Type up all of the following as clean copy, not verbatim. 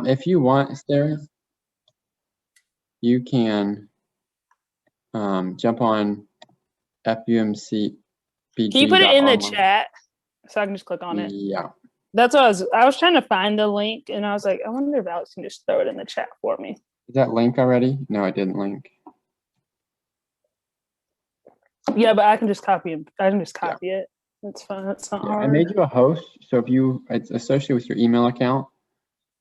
If you want, Sarah, you can jump on FUMC. Can you put it in the chat so I can just click on it? Yeah. That's what I was trying to find the link, and I was like, I wonder if Alex can just throw it in the chat for me. Is that link already? No, I didn't link. Yeah, but I can just copy it. I can just copy it. That's fine. That's not hard. I made you a host, so if it's associated with your email account.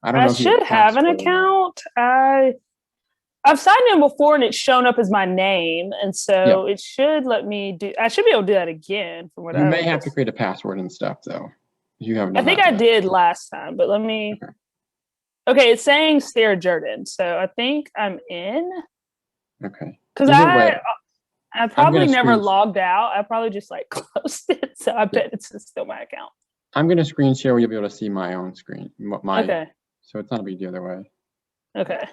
I don't know if you should have an account. I've signed in before and it's shown up as my name, and so it should let me do. I should be able to do that again. From what you may have to create a password and stuff though. You haven't. I think I did last time, but let me. Okay, it's saying Sarah Jordan, so I think I'm in. Okay. Because I probably never logged out. I probably just like closed it, so I bet it's still my account. I'm gonna screen share where you'll be able to see my own screen. Okay. So it's not a big deal either way. Okay. Is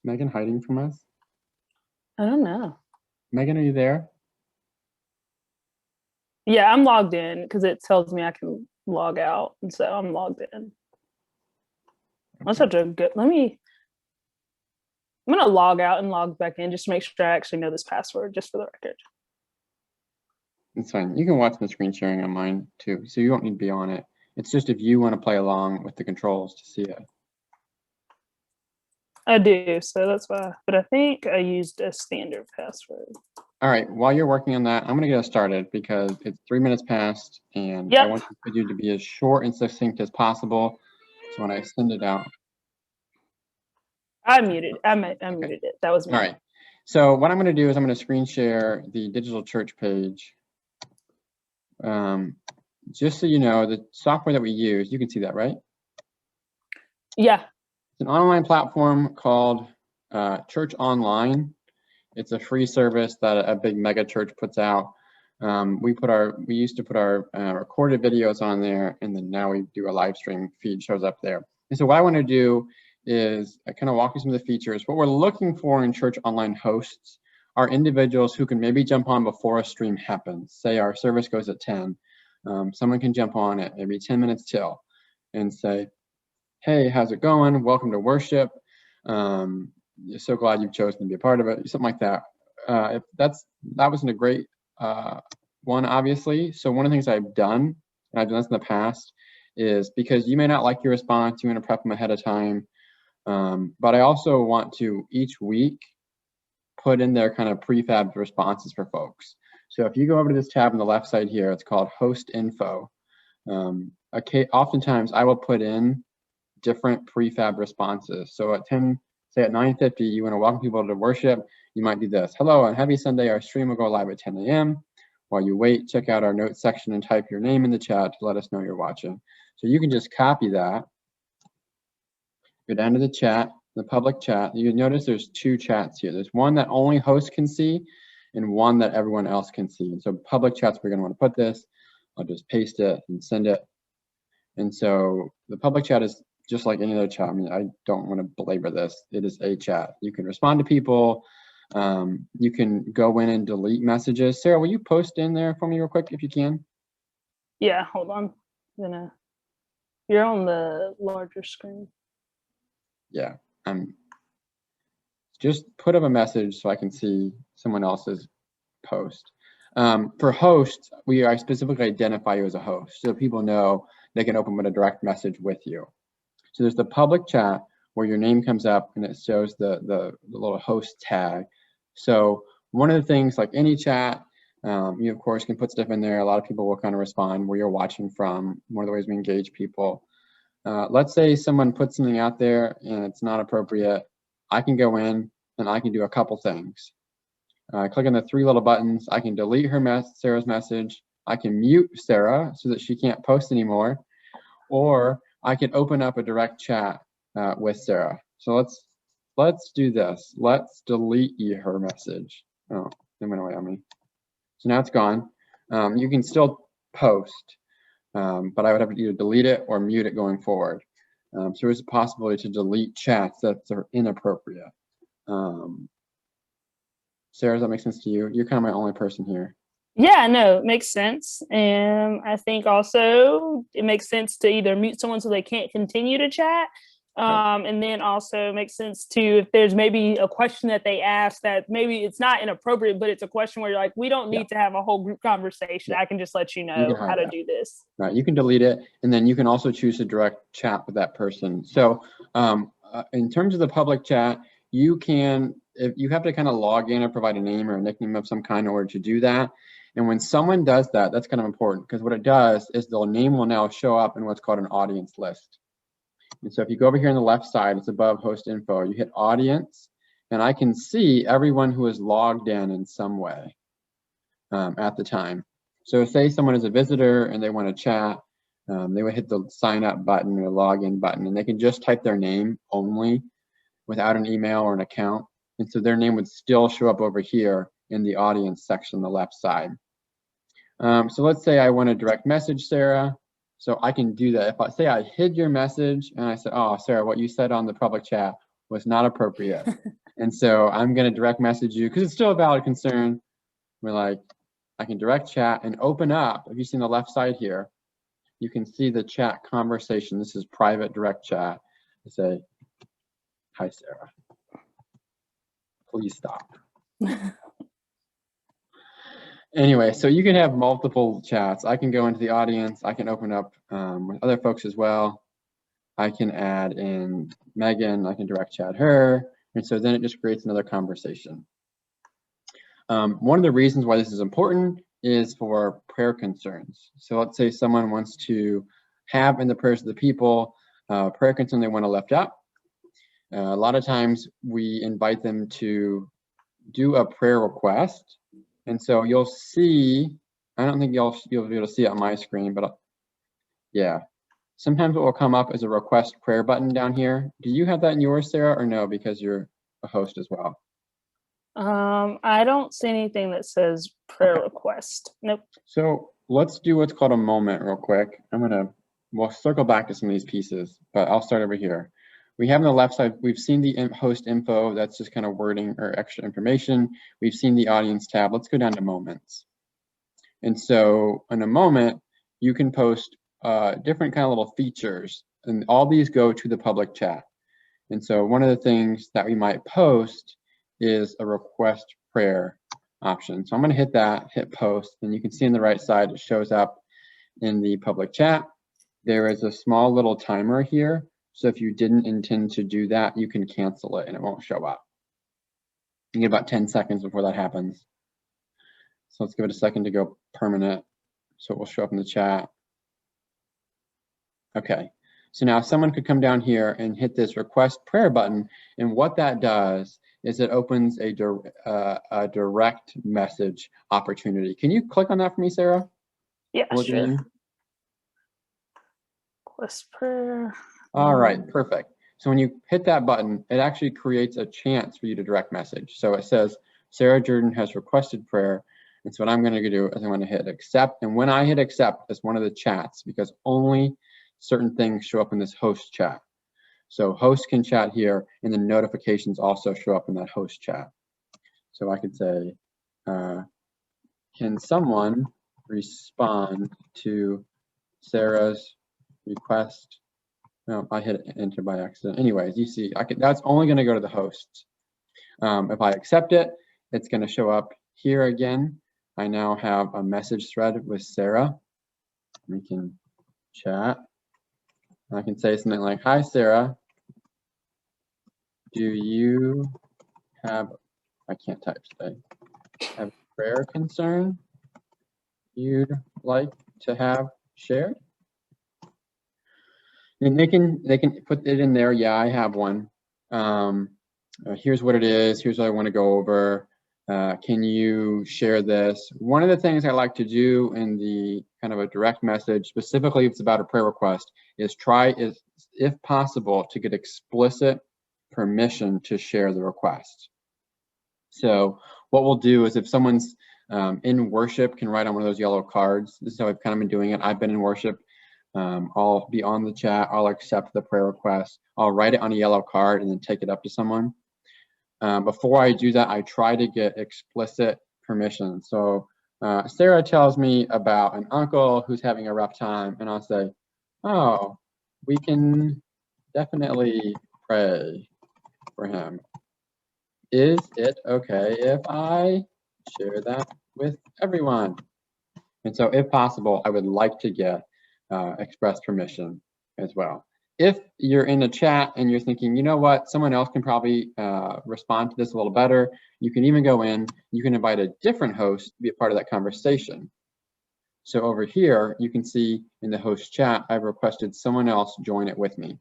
Megan hiding from us? I don't know. Megan, are you there? Yeah, I'm logged in because it tells me I can log out, and so I'm logged in. That's such a good. I'm gonna log out and log back in just to make sure I actually know this password, just for the record. It's fine. You can watch the screen sharing on mine too, so you don't need to be on it. It's just if you want to play along with the controls to see it. I do, so that's why. But I think I used a standard password. All right, while you're working on that, I'm going to get us started because it's 3 minutes past, and I want you to be as short and succinct as possible. So when I send it out, I muted it. That was me. All right. So what I'm going to do is I'm going to screen share the digital church page. Just so you know, the software that we use, you can see that, right? Yeah. It's an online platform called Church Online. It's a free service that a big mega church puts out. We used to put our recorded videos on there, and then now we do a live stream feed shows up there. And so what I want to do is kind of walk you through some of the features. What we're looking for in Church Online hosts are individuals who can maybe jump on before a stream happens. Say our service goes at 10. Someone can jump on at maybe 10 minutes till and say, hey, how's it going? Welcome to worship. So glad you've chosen to be a part of it, something like that. That wasn't a great one, obviously. So one of the things I've done, and I've done this in the past, is because you may not like your response, you want to prep them ahead of time. But I also want to each week put in their kind of prefabbed responses for folks. So if you go over to this tab on the left side here, it's called Host Info. Oftentimes I will put in different prefab responses. So at 9:50, you want to welcome people to worship, you might do this. Hello and happy Sunday. Our stream will go live at 10 a.m. While you wait, check out our notes section and type your name in the chat to let us know you're watching. So you can just copy that. Go down to the chat, the public chat. You notice there's two chats here. There's one that only hosts can see and one that everyone else can see. And so public chats, we're going to want to put this. I'll just paste it and send it. And so the public chat is just like any other chat. I mean, I don't want to belabor this. It is a chat. You can respond to people. You can go in and delete messages. Sarah, will you post in there for me real quick if you can? Yeah, hold on. You're on the larger screen. Yeah, just put up a message so I can see someone else's post. For hosts, I specifically identify you as a host so people know they can open with a direct message with you. So there's the public chat where your name comes up and it shows the little host tag. So one of the things, like any chat, you of course can put stuff in there. A lot of people will kind of respond where you're watching from. One of the ways we engage people. Let's say someone puts something out there and it's not appropriate. I can go in and I can do a couple things. Click on the three little buttons. I can delete Sarah's message. I can mute Sarah so that she can't post anymore. Or I can open up a direct chat with Sarah. So let's do this. Let's delete her message. Oh, it went away on me. So now it's gone. You can still post. But I would have to either delete it or mute it going forward. So there's a possibility to delete chats that are inappropriate. Sarah, does that make sense to you? You're kind of my only person here. Yeah, no, it makes sense. And I think also it makes sense to either mute someone so they can't continue to chat. And then also makes sense to, if there's maybe a question that they ask that maybe it's not inappropriate, but it's a question where you're like, we don't need to have a whole group conversation. I can just let you know how to do this. Right, you can delete it, and then you can also choose to direct chat with that person. So in terms of the public chat, you can, if you have to kind of log in or provide a name or a nickname of some kind in order to do that. And when someone does that, that's kind of important, because what it does is their name will now show up in what's called an audience list. And so if you go over here on the left side, it's above host info, you hit audience, and I can see everyone who is logged in some way at the time. So say someone is a visitor and they want to chat, they would hit the sign up button or login button, and they can just type their name only without an email or an account. And so their name would still show up over here in the audience section on the left side. So let's say I want to direct message Sarah. So I can do that. If I say I hid your message and I said, oh, Sarah, what you said on the public chat was not appropriate. And so I'm going to direct message you because it's still a valid concern. We're like, I can direct chat and open up. If you see on the left side here, you can see the chat conversation. This is private direct chat. I say, hi, Sarah. Please stop. Anyway, so you can have multiple chats. I can go into the audience. I can open up with other folks as well. I can add in Megan. I can direct chat her. And so then it just creates another conversation. One of the reasons why this is important is for prayer concerns. So let's say someone wants to have in the prayers of the people prayer concern they want to lift up. A lot of times we invite them to do a prayer request. And so you'll see, I don't think you'll be able to see it on my screen, but yeah. Sometimes it will come up as a request prayer button down here. Do you have that in yours, Sarah, or no, because you're a host as well? I don't see anything that says prayer request. Nope. So let's do what's called a moment real quick. We'll circle back to some of these pieces, but I'll start over here. We have on the left side, we've seen the host info, that's just kind of wording or extra information. We've seen the audience tab. Let's go down to moments. And so in a moment, you can post different kind of little features, and all these go to the public chat. And so one of the things that we might post is a request prayer option. So I'm going to hit that, hit post, and you can see on the right side, it shows up in the public chat. There is a small little timer here. So if you didn't intend to do that, you can cancel it and it won't show up. You get about 10 seconds before that happens. So let's give it a second to go permanent. So it will show up in the chat. Okay, so now someone could come down here and hit this request prayer button. And what that does is it opens a direct message opportunity. Can you click on that for me, Sarah? Yeah, sure. Request prayer. All right, perfect. So when you hit that button, it actually creates a chance for you to direct message. So it says, Sarah Jordan has requested prayer. And so what I'm going to do is I'm going to hit accept. And when I hit accept, it's one of the chats, because only certain things show up in this host chat. So host can chat here, and the notifications also show up in that host chat. So I could say, can someone respond to Sarah's request? No, I hit enter by accident. Anyways, you see, that's only going to go to the hosts. If I accept it, it's going to show up here again. I now have a message thread with Sarah. We can chat. I can say something like, hi, Sarah. Do you have, I can't type today, have a prayer concern you'd like to have shared? And they can put it in there. Yeah, I have one. Here's what it is. Here's what I want to go over. Can you share this? One of the things I like to do in the kind of a direct message, specifically if it's about a prayer request, is try, if possible, to get explicit permission to share the request. So what we'll do is if someone's in worship, can write on one of those yellow cards. This is how I've kind of been doing it. I've been in worship. I'll be on the chat, I'll accept the prayer request, I'll write it on a yellow card and then take it up to someone. Before I do that, I try to get explicit permission. So Sarah tells me about an uncle who's having a rough time, and I'll say, oh, we can definitely pray for him. Is it okay if I share that with everyone? And so if possible, I would like to get express permission as well. If you're in a chat and you're thinking, you know what, someone else can probably respond to this a little better, you can even go in, you can invite a different host to be a part of that conversation. So over here, you can see in the host chat, I've requested someone else join it with me.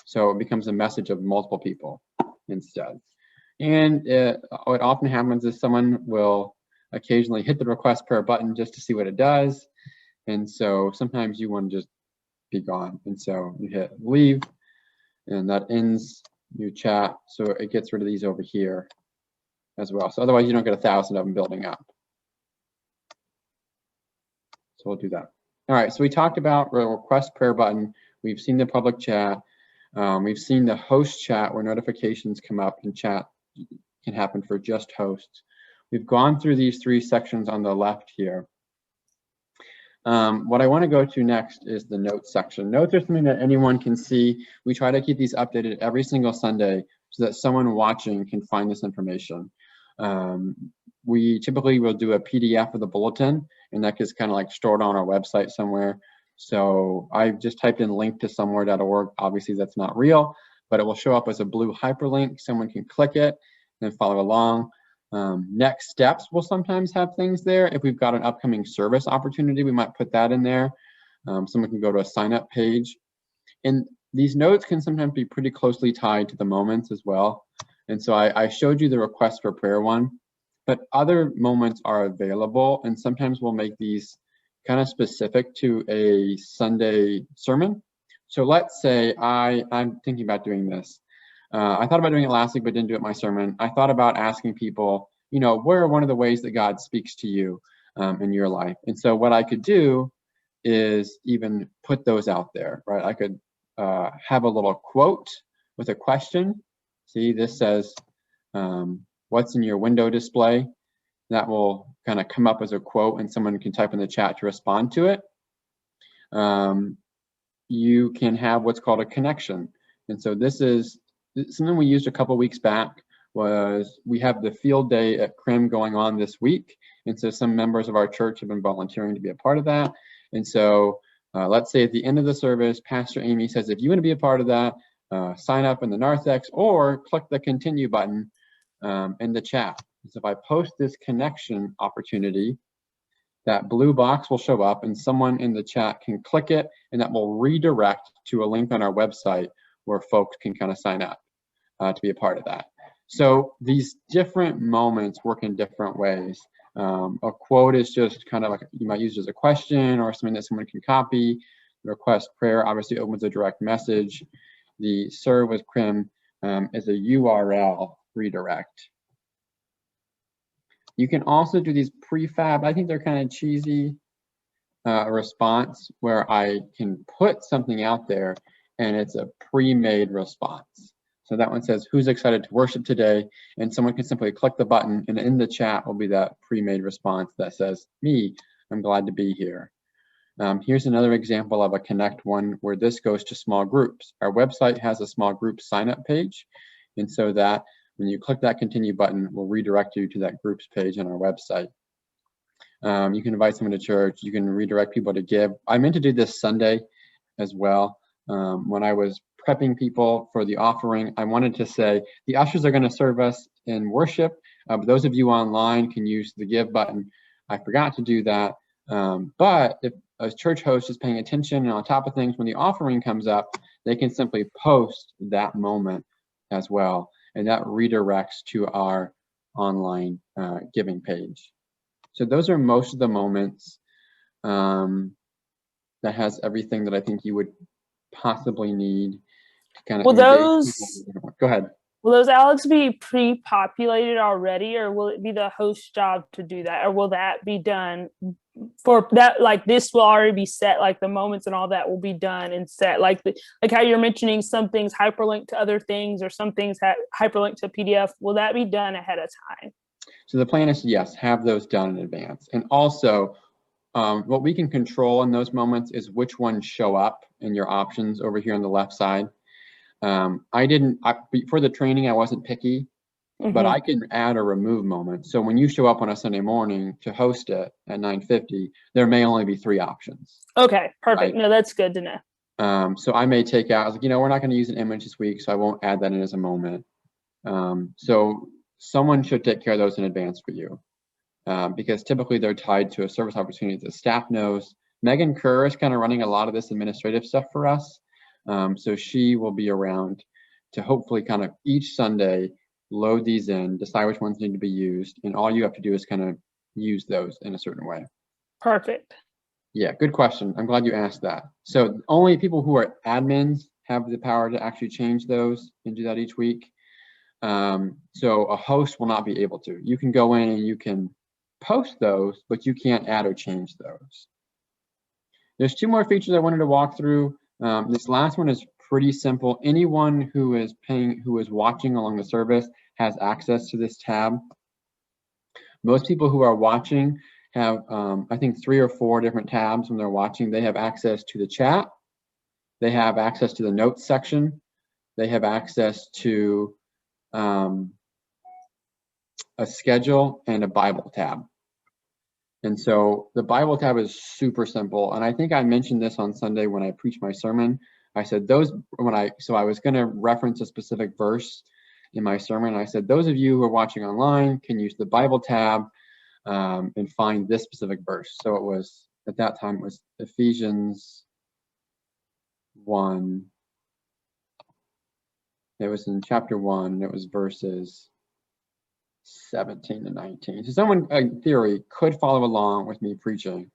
So it becomes a message of multiple people instead. And what often happens is someone will occasionally hit the request prayer button just to see what it does. And so sometimes you want to just be gone. And so you hit leave, and that ends your chat. So it gets rid of these over here as well. So otherwise you don't get 1,000 of them building up. So we'll do that. All right, so we talked about the request prayer button. We've seen the public chat. We've seen the host chat where notifications come up and chat can happen for just hosts. We've gone through these 3 sections on the left here. What I want to go to next is the notes section. Notes are something that anyone can see. We try to keep these updated every single Sunday so that someone watching can find this information. We typically will do a PDF of the bulletin, and that gets kind of like stored on our website somewhere. So I've just typed in link to somewhere.org. Obviously that's not real, but it will show up as a blue hyperlink. Someone can click it and follow along. Next steps will sometimes have things there. If we've got an upcoming service opportunity, we might put that in there. Someone can go to a sign up page. And these notes can sometimes be pretty closely tied to the moments as well. And so I showed you the request for prayer one, but other moments are available, and sometimes we'll make these kind of specific to a Sunday sermon. So let's say I'm thinking about doing this. I thought about doing it last week, but didn't do it in my sermon. I thought about asking people, you know, where are one of the ways that God speaks to you in your life? And so what I could do is even put those out there, right? I could have a little quote with a question. See, this says, what's in your window display? That will kind of come up as a quote, and someone can type in the chat to respond to it. You can have what's called a connection. And so this is something we used a couple weeks back. Was we have the field day at Crim going on this week. And so some members of our church have been volunteering to be a part of that. And so let's say at the end of the service, Pastor Amy says, if you want to be a part of that, sign up in the narthex or click the continue button in the chat. So if I post this connection opportunity, that blue box will show up and someone in the chat can click it, and that will redirect to a link on our website where folks can kind of sign up to be a part of that. So these different moments work in different ways. A quote is just kind of like you might use as a question or something that someone can copy. The request prayer obviously opens a direct message. The serve with Crim is a URL redirect. You can also do these prefab, I think they're kind of cheesy, response where I can put something out there and it's a pre-made response. So that one says, who's excited to worship today? And someone can simply click the button, and in the chat will be that pre-made response that says, me, I'm glad to be here. Here's another example of a connect one where this goes to small groups. Our website has a small group sign up page. And so that when you click that continue button, will redirect you to that groups page on our website. You can invite someone to church. You can redirect people to give. I meant to do this Sunday as well. When I was prepping people for the offering, I wanted to say the ushers are going to serve us in worship. But those of you online can use the give button. I forgot to do that. But if a church host is paying attention and on top of things, when the offering comes up, they can simply post that moment as well. And that redirects to our online giving page. So those are most of the moments that has everything that I think you would possibly need to kind of engage people. Go ahead. Will those, Alex, be pre-populated already, or will it be the host job to do that, or will that be done for that? Like this will already be set, like the moments and all that will be done and set, like how you're mentioning some things hyperlink to other things, or some things hyperlink to PDF. Will that be done ahead of time? So the plan is to, yes, have those done in advance. And also, what we can control in those moments is which ones show up in your options over here on the left side. For the training, I wasn't picky, but I can add or remove moments. So when you show up on a Sunday morning to host it at 9:50, there may only be 3 options. Okay, perfect. Right? No, that's good to know. So I may take out, I was like, we're not going to use an image this week, so I won't add that in as a moment. So someone should take care of those in advance for you, because typically they're tied to a service opportunity that the staff knows. Megan Kerr is kind of running a lot of this administrative stuff for us. So she will be around to hopefully kind of each Sunday load these in, decide which ones need to be used, and all you have to do is kind of use those in a certain way. Perfect. Yeah, good question. I'm glad you asked that. So only people who are admins have the power to actually change those and do that each week. So a host will not be able to. You can go in and you can post those, but you can't add or change those. There's 2 more features I wanted to walk through. This last one is pretty simple. Anyone who is watching along the service has access to this tab. Most people who are watching have, I think, 3 or 4 different tabs when they're watching. They have access to the chat. They have access to the notes section. They have access to a schedule and a Bible tab. And so the Bible tab is super simple. And I think I mentioned this on Sunday when I preached my sermon. I said I was going to reference a specific verse in my sermon. I said, those of you who are watching online can use the Bible tab and find this specific verse. So it was, at that time, it was Ephesians 1. It was in chapter 1, and it was verses 17 to 19. So someone, in theory, could follow along with me preaching.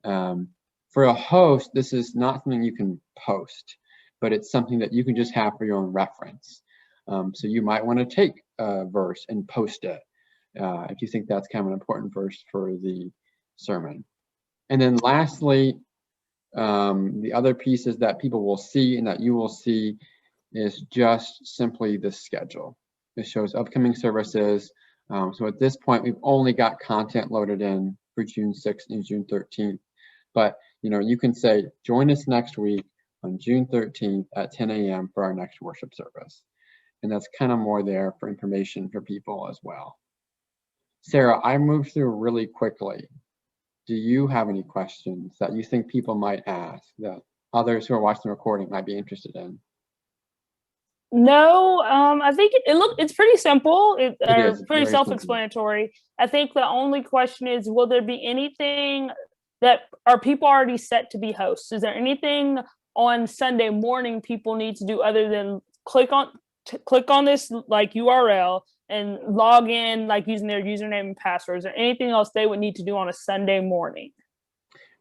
For a host, this is not something you can post, but it's something that you can just have for your own reference. So you might want to take a verse and post it if you think that's kind of an important verse for the sermon. And then lastly, the other pieces that people will see and that you will see is just simply the schedule. It shows upcoming services. So at this point, we've only got content loaded in for June 6th and June 13th. But you can say, join us next week on June 13th at 10 a.m. for our next worship service. And that's kind of more there for information for people as well. Sarah, I moved through really quickly. Do you have any questions that you think people might ask that others who are watching the recording might be interested in? No, I think it's pretty simple. It's pretty self-explanatory. I think the only question is, will there be anything that are people already set to be hosts? Is there anything on Sunday morning people need to do other than click on this like URL and log in like using their username and password? Is there anything else they would need to do on a Sunday morning?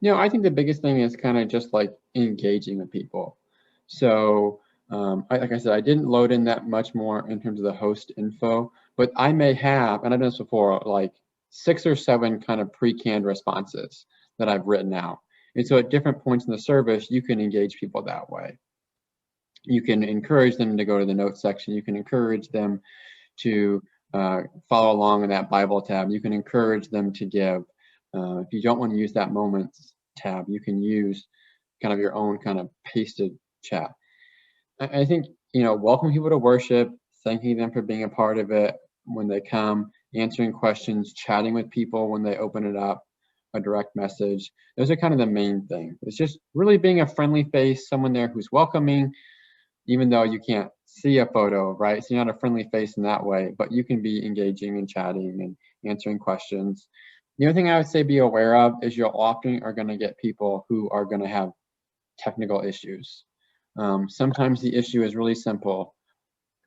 I think the biggest thing is kind of just like engaging with people. So like I said, I didn't load in that much more in terms of the host info, but I may have, and I've done this before, like 6 or 7 kind of pre-canned responses that I've written out. And so at different points in the service, you can engage people that way. You can encourage them to go to the notes section. You can encourage them to follow along in that Bible tab. You can encourage them to give. If you don't want to use that moments tab, you can use kind of your own kind of pasted chat. I think, welcoming people to worship, thanking them for being a part of it when they come, answering questions, chatting with people when they open it up, a direct message. Those are kind of the main thing. It's just really being a friendly face, someone there who's welcoming, even though you can't see a photo, right? So you're not a friendly face in that way, but you can be engaging and chatting and answering questions. The other thing I would say be aware of is you often are going to get people who are going to have technical issues. Sometimes the issue is really simple,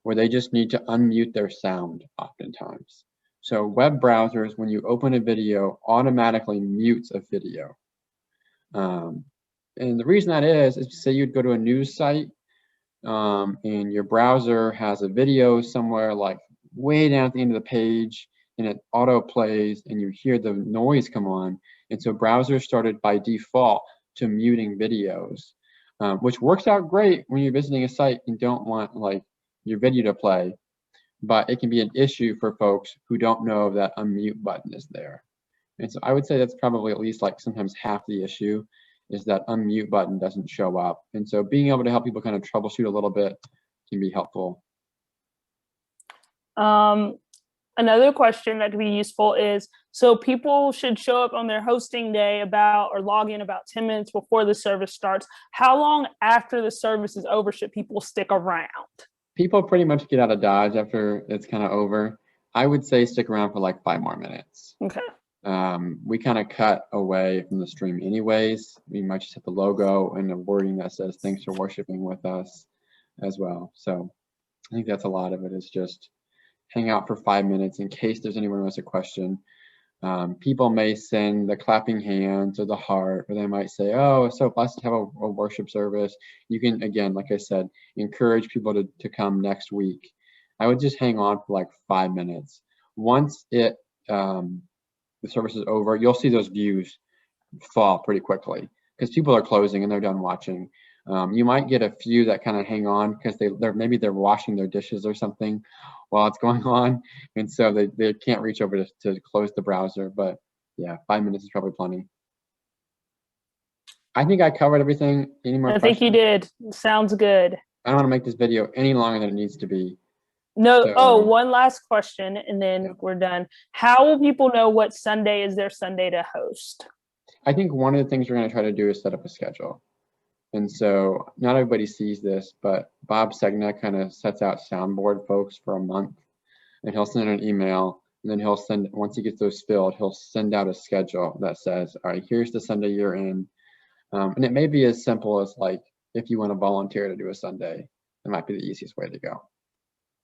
where they just need to unmute their sound oftentimes. So web browsers, when you open a video, automatically mutes a video. And the reason that is say you'd go to a news site and your browser has a video somewhere like way down at the end of the page, and it auto plays and you hear the noise come on. And so browsers started by default to muting videos, which works out great when you're visiting a site and don't want like your video to play. but it can be an issue for folks who don't know that unmute button is there. And so I would say that's probably at least like sometimes half the issue is that unmute button doesn't show up. And so being able to help people kind of troubleshoot a little bit can be helpful. Another question that could be useful is, so people should show up on their hosting day or log in about 10 minutes before the service starts. How long after the service is over should people stick around? People pretty much get out of Dodge after it's kind of over. I would say stick around for like 5 more minutes. Okay. We kind of cut away from the stream anyways. We might just hit the logo and the wording that says thanks for worshiping with us as well. So I think that's a lot of it, is just hang out for 5 minutes in case there's anyone who has a question. People may send the clapping hands or the heart, or they might say, oh, it's so blessed to have a worship service. You can, again, like I said, encourage people to come next week. I would just hang on for like 5 minutes. Once the service is over, you'll see those views fall pretty quickly because people are closing and they're done watching. You might get a few that kind of hang on because maybe they're washing their dishes or something while it's going on, and so they can't reach over to close the browser. But yeah, 5 minutes is probably plenty. I think I covered everything. Any more questions? I think you did. Sounds good. I don't want to make this video any longer than it needs to be. No. So, one last question, and then we're done. How will people know what Sunday is their Sunday to host? I think one of the things we're going to try to do is set up a schedule. And so not everybody sees this, but Bob Segna kind of sets out soundboard folks for a month, and he'll send an email, and then he'll send, once he gets those filled, he'll send out a schedule that says, all right, here's the Sunday you're in. And it may be as simple as like, if you want to volunteer to do a Sunday, it might be the easiest way to go.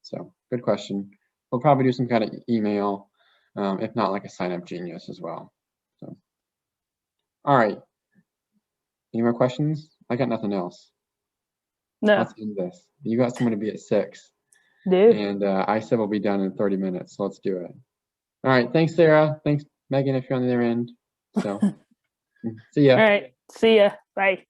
So good question. We'll probably do some kind of email, if not like a sign up genius as well. So, all right. Any more questions? I got nothing else. No. Let's end this. You got someone to be at 6. Dude. And I said we'll be done in 30 minutes, so let's do it. All right. Thanks, Sarah. Thanks, Megan, if you're on the other end. So see ya. All right. See ya. Bye.